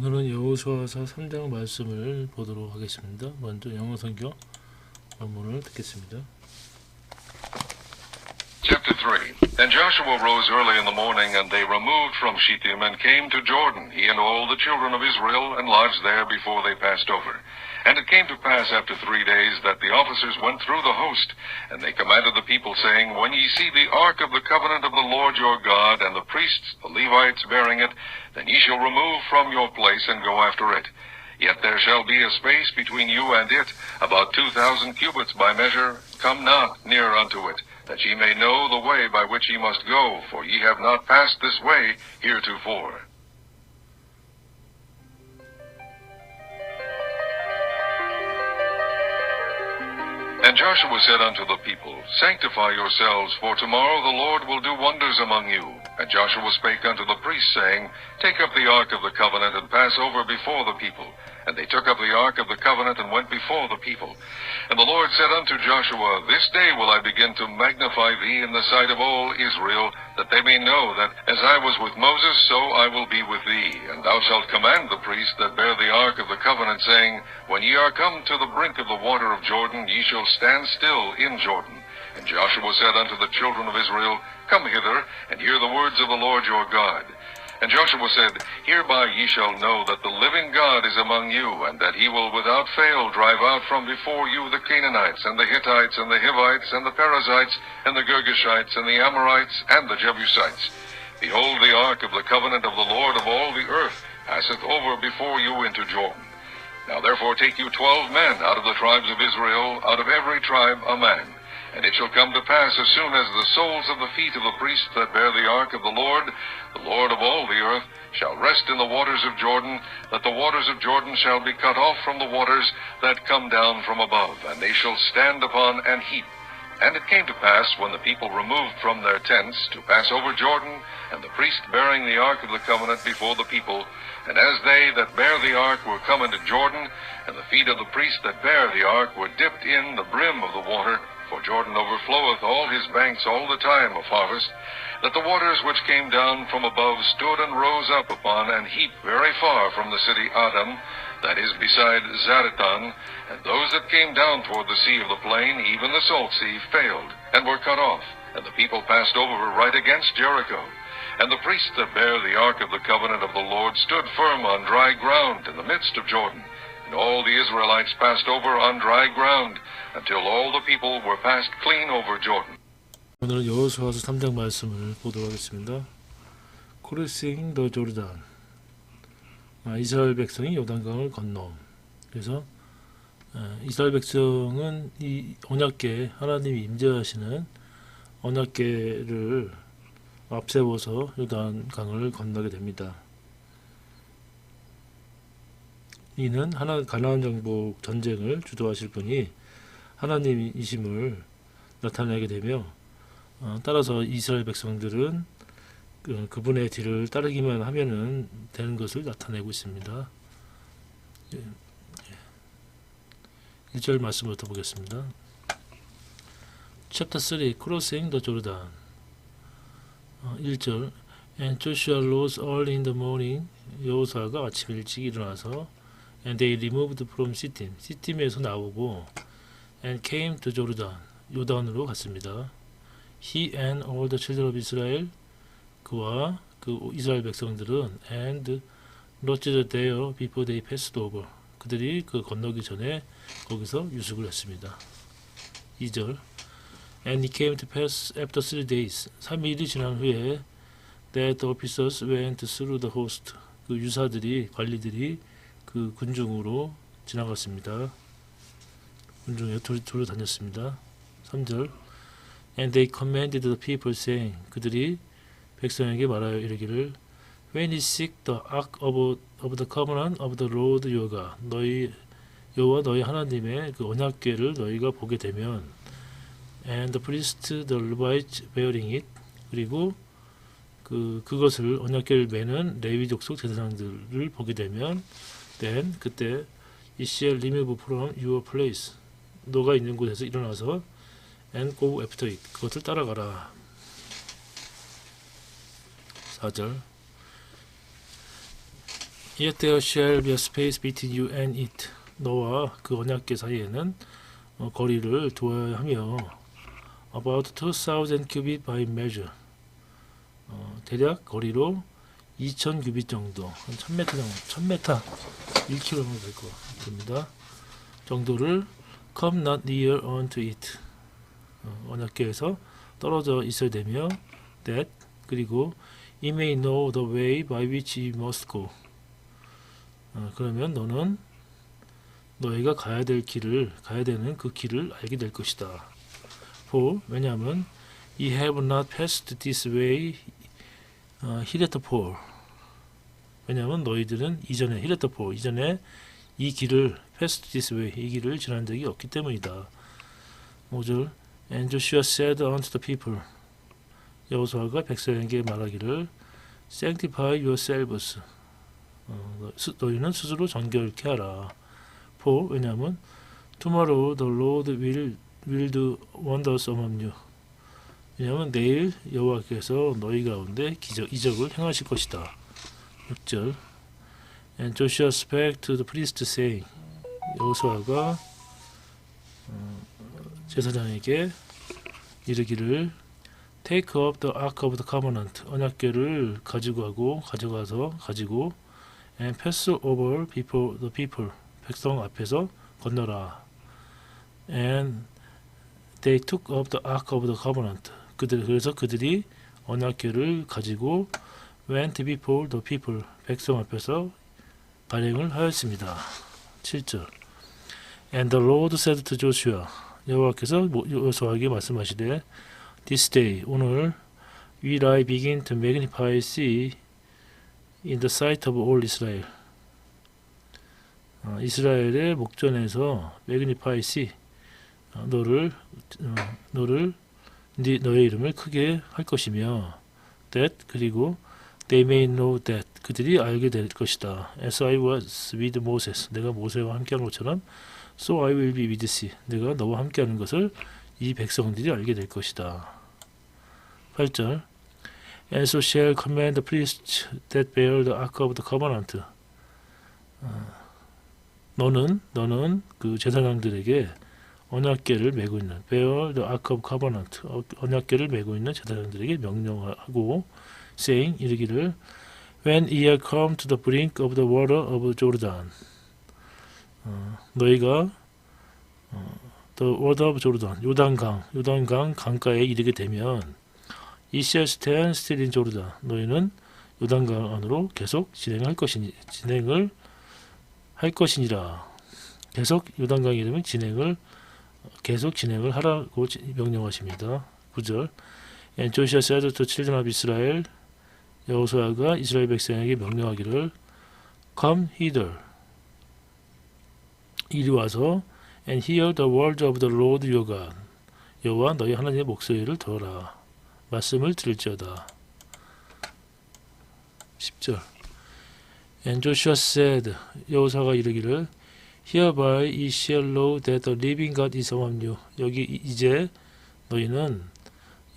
오늘은 여호수아서 3장 말씀을 보도록 하겠습니다. 먼저 영어 성경 본문을 듣겠습니다. Chapter 3. And Joshua rose early in the morning, and they removed from Shittim and came to Jordan, he and all the children of Israel, and lodged there before they passed over. And it came to pass after 3 days that the officers went through the host, and they commanded the people, saying, When ye see the ark of the covenant of the Lord your God, and the priests, the Levites, bearing it, then ye shall remove from your place and go after it. Yet there shall be a space between you and it, about 2,000 cubits by measure. Come not near unto it, that ye may know the way by which ye must go, for ye have not passed this way heretofore. And Joshua said unto the people, Sanctify yourselves, for tomorrow the Lord will do wonders among you. And Joshua spake unto the priests, saying, Take up the ark of the covenant, and pass over before the people. And they took up the ark of the covenant, and went before the people. And the Lord said unto Joshua, This day will I begin to magnify thee in the sight of all Israel, that they may know that as I was with Moses, so I will be with thee. And thou shalt command the priests that bear the ark of the covenant, saying, When ye are come to the brink of the water of Jordan, ye shall stand still in Jordan. And Joshua said unto the children of Israel, Come hither, and hear the words of the Lord your God. And Joshua said, Hereby ye shall know that the living God is among you, and that he will without fail drive out from before you the Canaanites, and the Hittites, and the Hivites, and the Perizzites, and the Girgashites, and the Amorites, and the Jebusites. Behold, the ark of the covenant of the Lord of all the earth passeth over before you into Jordan. Now therefore take you 12 men out of the tribes of Israel, out of every tribe a man. And it shall come to pass, as soon as the soles of the feet of the priests that bear the ark of the Lord of all the earth, shall rest in the waters of Jordan, that the waters of Jordan shall be cut off from the waters that come down from above, and they shall stand upon an heap. And it came to pass, when the people removed from their tents to pass over Jordan, and the priest bearing the ark of the covenant before the people, and as they that bear the ark were come into Jordan, and the feet of the priest that bear the ark were dipped in the brim of the water, for Jordan overfloweth all his banks all the time of harvest, that the waters which came down from above stood and rose up upon an heap very far from the city Adam, that is beside Zaretan, and those that came down toward the sea of the plain, even the salt sea, failed, and were cut off, and the people passed over right against Jericho. And the priests that bear the ark of the covenant of the Lord stood firm on dry ground in the midst of Jordan. And all the Israelites passed over on dry ground, until all the people were passed clean over Jordan. 오늘은 여호수아서 3장 말씀을 보도록 하겠습니다. Crossing the Jordan. 이스라엘 백성이 요단강을 건너. 그래서 이스라엘 백성은 이 언약궤, 하나님이 임재하시는 언약궤를 앞세워서 요단강을 건너게 됩니다. 이는 가나안 정복 전쟁을 주도하실 분이 하나님이심을 나타내게 되며, 따라서 이스라엘 백성들은 그분의 뒤를 따르기만 하면은 되는 것을 나타내고 있습니다. 1절 말씀부터 보겠습니다. Chapter 3, Crossing the Jordan. 1절. And Joshua rose early in the morning. 여호수아가 아침 일찍 일어나서 And they removed from Shittim. 시팀에서 나오고 And came to Jordan. 요단으로 갔습니다. He and all the children of Israel. 그와 그 이스라엘 백성들은 And lodged there before they passed over. 그들이 그 건너기 전에 거기서 유숙을 했습니다. 2절. And it came to pass after 3 days. 3일이 지난 후에 that the officers went through the host. 그 유사들이, 관리들이 그 군중으로 지나갔습니다. 군중에 돌아 다녔습니다. 3절. And they commanded the people saying. 그들이 백성에게 말하여 이르기를 When you seek the ark of the covenant of the Lord your God. 너희 여호와 너희 하나님의 그 언약궤를 너희가 보게 되면 And the priest, the Levites bearing it. 그리고 그것을 언약궤를 매는 레위 족속 제사장들을 보게 되면 Then 그때 you shall remove from your place. 너가 있는 곳에서 일어나서 and go after it. 그것을 따라가라. 4절. Yet there shall be a space between you and it. 너와 그 언약궤 사이에는 거리를 두어야 하며 about 2,000 cubit by measure. 대략 거리로 2,000 규빗 정도, 한 1,000m 정도, 1,000m, 1km 정도 될 것 같습니다. 정도를 come not near unto it. 언약궤에서 떨어져 있어야 되며 that 그리고 you may know the way by which you must go. 그러면 너는 너희가 가야 되는 그 길을 알게 될 것이다. For 왜냐하면 ye have not passed this way hitherto. 왜냐하면 너희들은 이전에 hitherto 이전에 이 길을 passed this way 이 길을 지난 적이 없기 때문이다. 5절 And Joshua said unto the people 여호수아가 백성에게 말하기를 Sanctify yourselves 너희는 스스로 정결케 하라. For 왜냐하면 Tomorrow the Lord will do wonders among you. 왜냐하면 내일 여호와께서 너희 가운데 이적을 행하실 것이다. 6절 And Joshua spake to the priest saying 여호수아가 제사장에게 이르기를 Take up the ark of the covenant 언약궤를 가지고 and pass over before the people 백성 앞에서 건너라. And they took up the ark of the covenant 그래서 그들이 언약궤를 가지고 went before the people 백성 앞에서 발행을 하였습니다. 7절 And the Lord said to Joshua 여호와께서 여호수아에게 말씀하시되 This day 오늘 will I begin to magnify thee in the sight of all Israel. 이스라엘의 목전에서 magnify thee 너의 이름을 크게 할 것이며 that 그리고 they may know that 그들이 알게 될 것이다. As I was with Moses 내가 모세와 함께한 것처럼 so I will be with thee 내가 너와 함께하는 것을 이 백성들이 알게 될 것이다. 8절 And so shall command the priests that bear the ark of the covenant 너는 그 제사장들에게 언약궤를 메고 있는 bear the ark of covenant 언약궤를 메고 있는 제사장들에게 명령하고 saying 이르기를 When ye are come to the brink of the water of Jordan 너희가 the water of Jordan 요단강 강가에 이르게 되면 ye shall stand still in Jordan 너희는 요단강 안으로 계속 진행을 할 것이니라. 계속 요단강에 이르면 계속 진행을 하라고 명령하십니다. 9절 And Joshua said to the children of Israel 여호수아가 이스라엘 백성에게 명령하기를 Come hither 이리 와서 and hear the words of the Lord your God 여호와 너희 하나님의 목소리를 들어라. 말씀을 들을지어다. 10절 And Joshua said 여호수아가 이르기를 Hereby ye shall know that the living God is among you. 여기 이제 너희는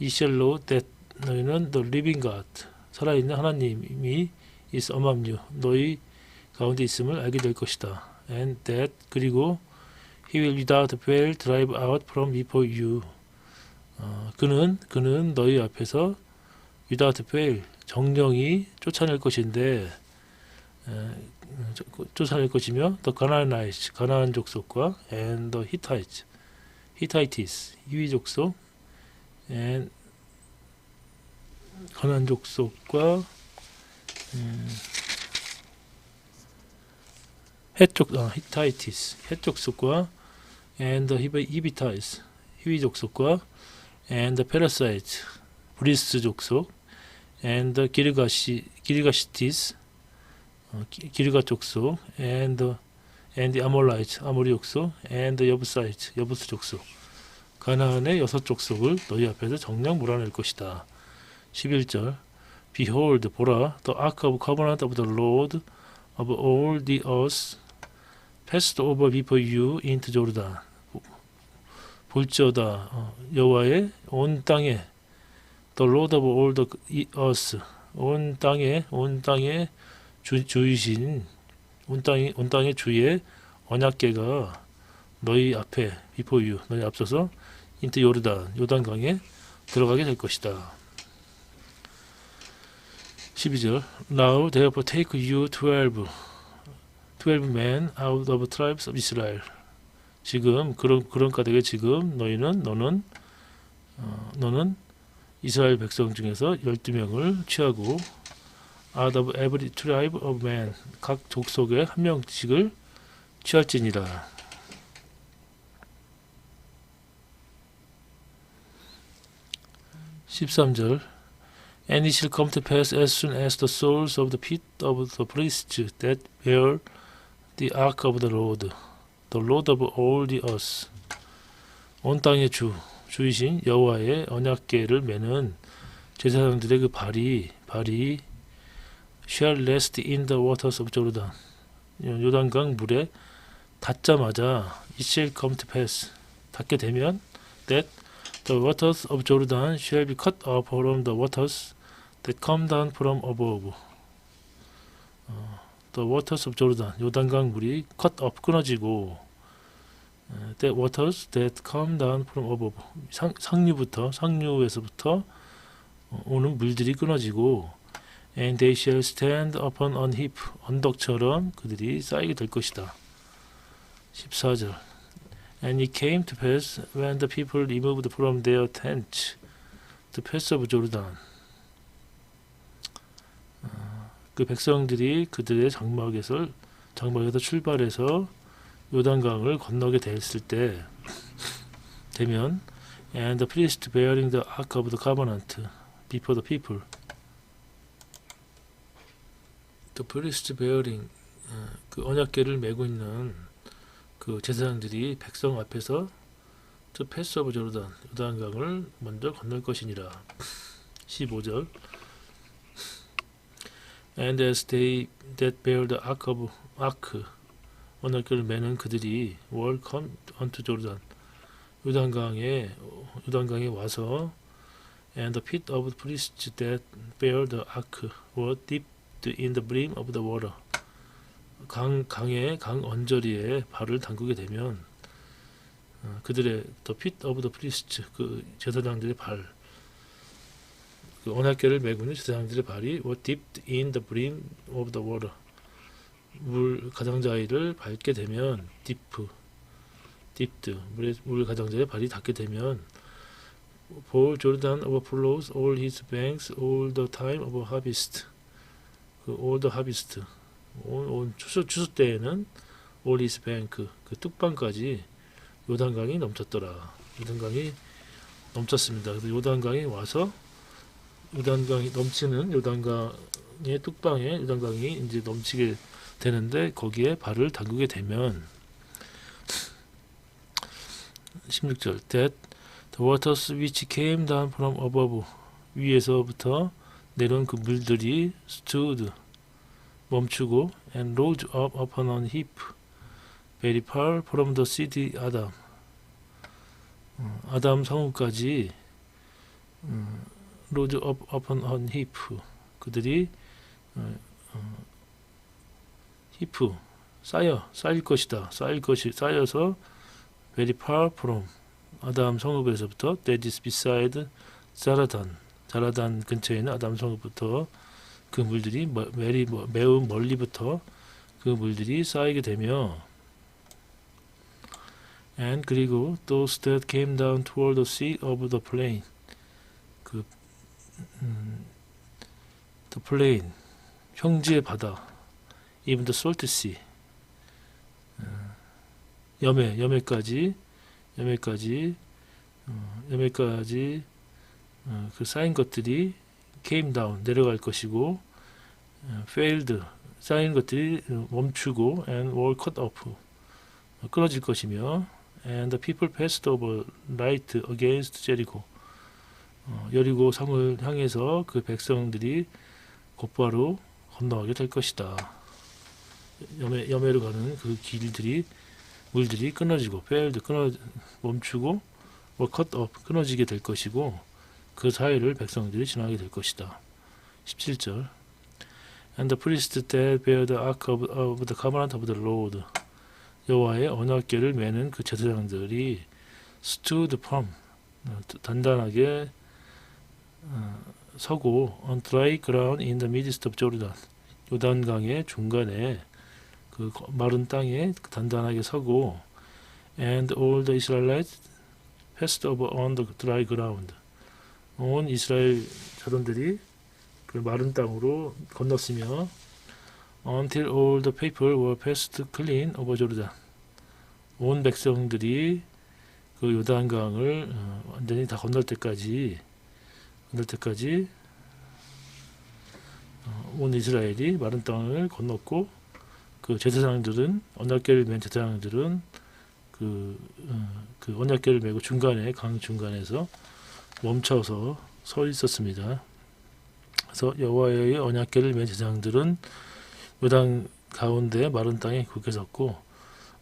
ye shall know that 너희는 the living God 살아있는 하나님이 is among you. 너희 가운데 있음을 알게 될 것이다. And that 그리고 he will without fail drive out from before you. 그는 너희 앞에서 without fail 정령이 쫓아낼 것인데 쫓아낼 것이며 the Canaanites 가나안 족속과 and the Hittites 히위 족속 and 가나안 족속과 Hittites 헷 족속과 and the Hivitites 히위 족속과 and the Perizzites 브리스 족속 and the Girgashites 기르가 족속 and the Amorites 아모리 족속 and the Jebusites 여부스 족속 가나안의 6족속을 너희 앞에서 정령 몰아낼 것이다. 11절 Behold 보라 the ark of covenant of the Lord of all the earth passed over before you into Jordan. 볼지어다 여호와의 온 땅에 the Lord of all the earth 온 땅에 주이신 온 땅의 주의 언약궤가 너희 앞에 before you 너희 앞서서 into 요단강에 들어가게 될 것이다. 12절 Now therefore take you 12 men out of tribes of Israel. 지금 그런 까닭에 지금 너는 이스라엘 백성 중에서 12명을 취하고 out of every tribe of man 각 족속의 한 명씩을 취할지니라. 13절 And it shall come to pass as soon as the soles of the feet of the priests that bear the ark of the Lord of all the earth. 온 땅의 주이신 여호와의 언약궤를 매는 제사장들의 그 발이 shall rest in the waters of Jordan. 요단강 물에 닿자마자 it shall come to pass 닿게 되면 that the waters of Jordan shall be cut off from the waters that come down from above. The waters of Jordan 요단강 물이 cut off 끊어지고 the waters that come down from above 상류에서부터 오는 물들이 끊어지고 and they shall stand upon an heap 언덕처럼 그들이 쌓이게 될 것이다. 14절 And it came to pass when the people removed from their tents to pass over Jordan. 그 백성들이 그들의 장막에서 출발해서 요단강을 건너게 되었을 때 되면 and the priest bearing the ark of the covenant before the people. The priest bearing 그 언약궤를 메고 있는 그 제사장들이 백성 앞에서 저 패스 오브 조르단 요단강을 먼저 건널 것이니라. 15절 And as they that bear the ark 언약궤를 메는 그들이 were come unto Jordan 요단강에 와서 and the feet of the priests that bear the ark were dipped in the brim of the water. 강 언저리에 발을 담그게 되면 그들의 the feet of the priests 그 제사장들의 발 그 언약궤를 메고 있는 제사장들의 발이 were dipped in the brim of the water. 물 가장자리를 밟게 되면 dipped 물 가장자리에 발이 닿게 되면 for Jordan overflows all his banks all the time of harvest. 그 all the harvest 추수 때에는 all his bank 그 뚝방까지 요단강이 넘쳤더라. 요단강이 넘쳤습니다. 그래서 요단강이 와서 요단강이 넘치는 요단강의 뚝방에 요단강이 이제 넘치게 되는데 거기에 발을 담그게 되면 16절 that the waters which came down from above 위에서부터 내려온 그 물들이 stood 멈추고 and rose up upon an heap very far from the city Adam 아담 성읍까지 rose up upon an heap 그들이 히프 쌓일 것이다. 쌓여서 very far from 아담 성읍에서부터 that is beside 자라단 근처에 있는 아담 성읍부터 그 물들이 매우 멀리부터 그 물들이 쌓이게 되며 and 그리고 those that came down toward the sea of the plain the plain 평지의 바다 even the salt sea 여매까지 그 쌓인 것들이 came down 내려갈 것이고 failed 쌓인 것들이 멈추고 and were cut off 끊어질 것이며 and the people passed over right against Jericho 여리고 성을 향해서 그 백성들이 곧바로 건너가게 될 것이다. 여매로 가는 그 물들이 끊어지고 failed 멈추고 were cut off 끊어지게 될 것이고 그 사이를 백성들이 지나게 될 것이다. 17절 And the priests that bear the ark of the covenant of the Lord. 여호와의 언약궤를 메는 그 제사장들이 stood firm, 단단하게 서고 on dry ground in the midst of Jordan. 요단강의 중간에 그 마른 땅에 단단하게 서고 and all the Israelites passed over on the dry ground. 온 이스라엘 자손들이 그 마른 땅으로 건넜으며 until all the people were passed clean over Jordan. 온 백성들이 그 요단강을 완전히 다 건널 때까지 온 이스라엘이 마른 땅을 건넜고 그 제사장들은 언약궤를 맨 제사장들은 그 언약궤를 메고 중간에 강 중간에서 멈춰서 서 있었습니다. 그래서 여호와의 언약궤를 맨 제사장들은 요단 가운데 마른 땅에 굳게 섰고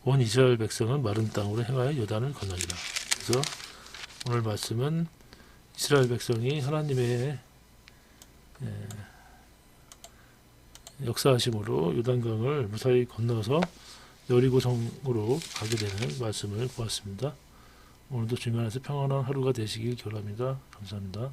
온 이스라엘 백성은 마른 땅으로 행하여 요단을 건너니라. 그래서 오늘 말씀은 이스라엘 백성이 하나님의 역사하심으로 요단강을 무사히 건너서 여리고 성으로 가게 되는 말씀을 보았습니다. 오늘도 주님 안에서 평안한 하루가 되시길 기원합니다. 감사합니다.